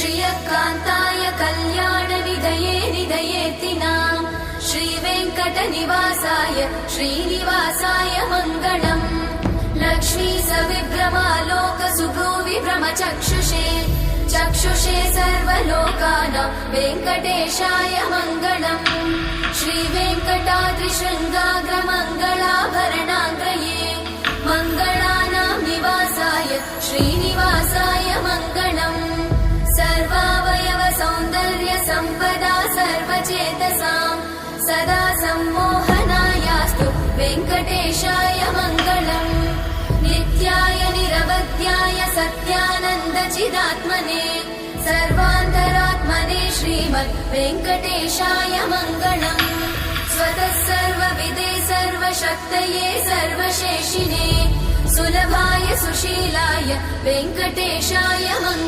श्रियकान्ताय कल्याणनिधये निधयेतिनाम् श्रीवेङ्कटनिवासाय श्रीनिवासाय मङ्गलम् लक्ष्मी सविभ्रमालोकसुभ्रूविभ्रमचक्षुषे चक्षुषे सर्वलोकानां वेङ्कटेशाय मङ्गलम् श्रीवेङ्कटाद्रिशृङ्गाग्रमङ्गलाभरणाङ्गये मङ्गलानां निवासाय श्रीनिवासाय मङ्गलम् सर्वावयव सौन्दर्य सम्पदा सर्वचेतसां सदा सम्मोहनायास्तु वेङ्कटेशाय मङ्गलम् नित्याय निरवध्याय सत्यानन्दचिदात्मने सर्वान्तरात्मने श्रीमद् वेङ्कटेशाय मङ्गलम् स्वतः सर्वविदे सर्वशक्तये सर्वशेषिने सुलभाय सुशीलाय वेङ्कटेशाय मङ्गलम्।